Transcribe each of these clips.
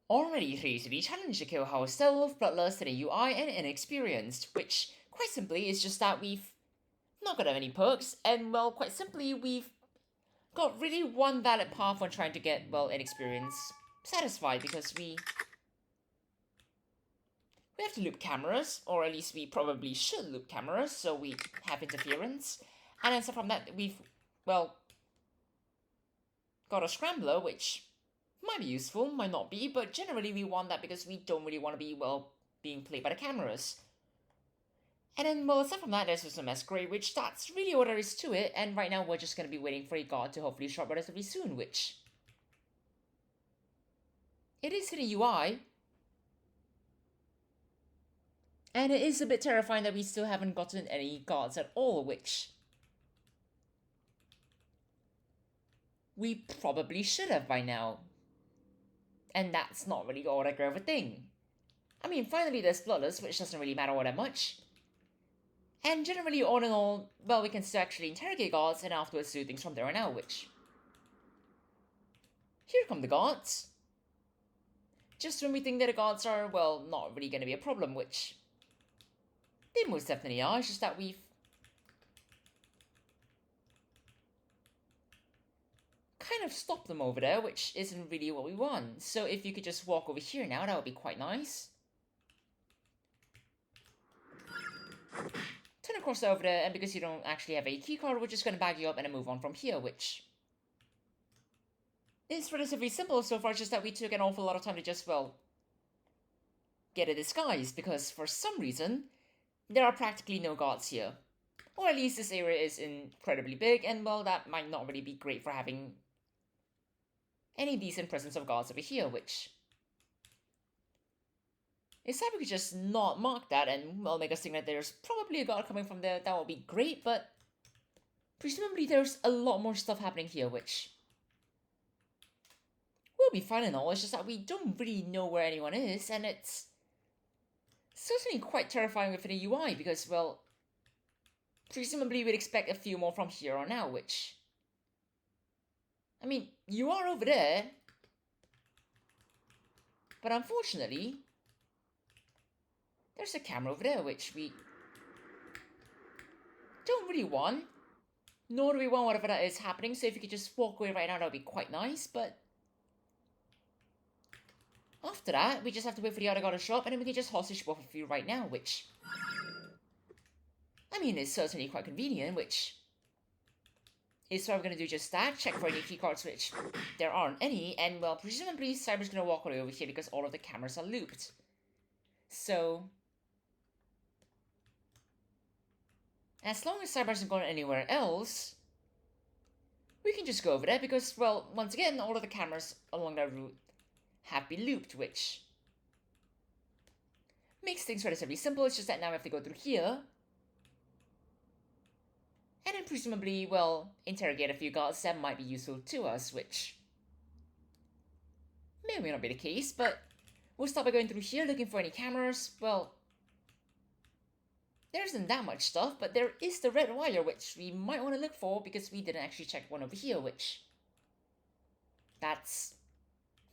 Already here to be challenged to Killhouse Stealth, Bloodless, and a UI, and Inexperienced, which, quite simply, is just that we've not got any perks, and, well, quite simply, we've got really one valid path on trying to get, well, Inexperience satisfied, because we have to loop cameras, or at least we probably should loop cameras, so we have interference, and then so from that, we've, well, got a Scrambler, which might be useful, might not be, but generally we want that because we don't really want to be, well, being played by the cameras. And then, well, aside from that, there's some Masquerade, which that's really all there is to it, and right now we're just going to be waiting for a god to hopefully show up relatively soon, which... It is in the UI. And it is a bit terrifying that we still haven't gotten any gods at all, which... we probably should have by now. And that's not really all that great of a thing. I mean, finally there's Bloodless, which doesn't really matter all that much. And generally, all in all, well, we can still actually interrogate gods and afterwards do things from there on out, which... Here come the gods. Just when we think that the gods are, well, not really going to be a problem, which... they most definitely are, it's just that we've... kind of stopped them over there, which isn't really what we want. So if you could just walk over here now, that would be quite nice. Turn across over there, and because you don't actually have a keycard, we're just going to bag you up and then move on from here, which... it's relatively simple so far, just that we took an awful lot of time to just, well... get a disguise, because for some reason, there are practically no gods here. Or at least this area is incredibly big, and well, that might not really be great for having any decent presence of gods over here, which... It's time we could just not mark that and, well, make us think that there's probably a god coming from there. That would be great, but... presumably there's a lot more stuff happening here, which... will be fine and all, it's just that we don't really know where anyone is, and it's... certainly quite terrifying within a UI, because, well... presumably we'd expect a few more from here on out, which... I mean, you are over there. But unfortunately... there's a camera over there, which we... don't really want. Nor do we want whatever that is happening, so if you could just walk away right now, that would be quite nice, but... after that, we just have to wait for the other guy to show up, and then we can just hostage both of you right now, which... I mean, it's certainly quite convenient, which... is what I'm gonna do just that, check for any keycards, which there aren't any, and well, presumably Cyber's gonna walk all the way over here because all of the cameras are looped. So... as long as Cyber hasn't gone anywhere else, we can just go over there because, well, once again, all of the cameras along that route have been looped, which makes things relatively simple. It's just that now we have to go through here, and then presumably, well, interrogate a few guards that might be useful to us, which may or may not be the case, but we'll start by going through here, looking for any cameras. Well, there isn't that much stuff, but there is the red wire, which we might want to look for, because we didn't actually check one over here, which... that's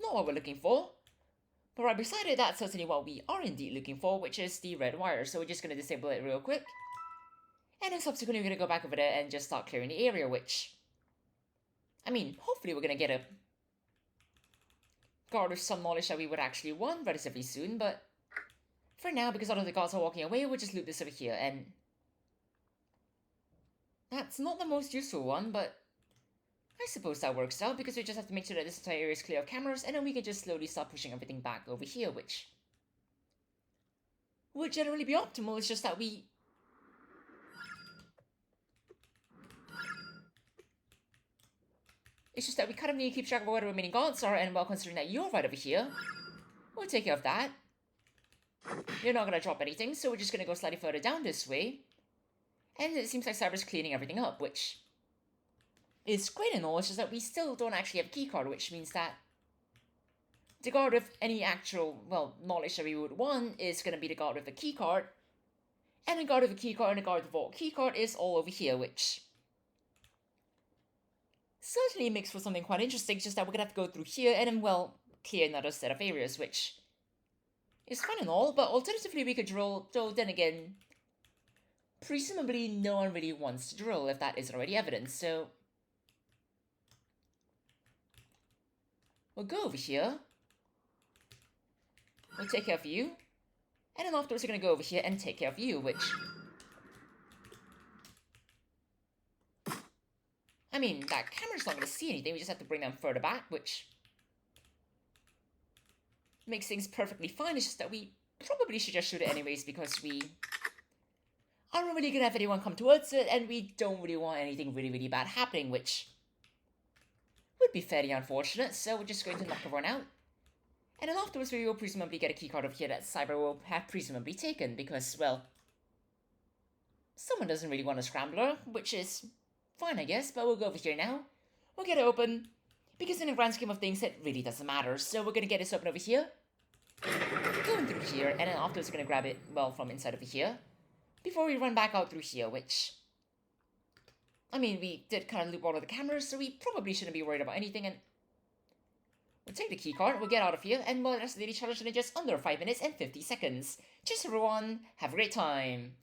not what we're looking for. But right beside it, that's certainly what we are indeed looking for, which is the red wire, so we're just going to disable it real quick. And then subsequently we're going to go back over there and just start clearing the area, which... I mean, hopefully we're going to get a guard with some knowledge that we would actually want relatively soon, but... for now, because all of the guards are walking away, we'll just loop this over here, and... that's not the most useful one, but... I suppose that works out, because we just have to make sure that this entire area is clear of cameras, and then we can just slowly start pushing everything back over here, which... would generally be optimal, it's just that we... it's just that we kind of need to keep track of where the remaining guards are, and well, considering that you're right over here, we'll take care of that. You're not gonna drop anything, so we're just gonna go slightly further down this way. And it seems like Cyber's cleaning everything up, which is great and all, it's just that we still don't actually have a keycard, which means that the guard with any actual, well, knowledge that we would want is gonna be the guard with the keycard. And the guard with the keycard and the guard with the vault keycard is all over here, which certainly makes for something quite interesting, just that we're gonna have to go through here, and then, well, clear another set of areas, which is fine and all, but alternatively we could drill, though then again, presumably no one really wants to drill if that isn't already evident, so we'll go over here, we'll take care of you, and then afterwards we're gonna go over here and take care of you, which, I mean, that camera's not gonna see anything, we just have to bring them further back, which makes things perfectly fine. It's just that we probably should just shoot it anyways because we aren't really gonna have anyone come towards it, and we don't really want anything really, really bad happening, which would be fairly unfortunate, so we're just going to knock everyone out. And then afterwards we will presumably get a keycard over here that Cyber will have presumably taken, because, well, someone doesn't really want a scrambler, which is fine, I guess, but we'll go over here now. We'll get it open, because in the grand scheme of things, it really doesn't matter. So we're gonna get this open over here, going through here, and then afterwards we're gonna grab it, well, from inside over here, before we run back out through here, which, I mean, we did kind of loop all of the cameras, so we probably shouldn't be worried about anything, and we'll take the keycard, we'll get out of here, and we'll rest the daily challenge in just under 5 minutes and 50 seconds. Cheers everyone, have a great time!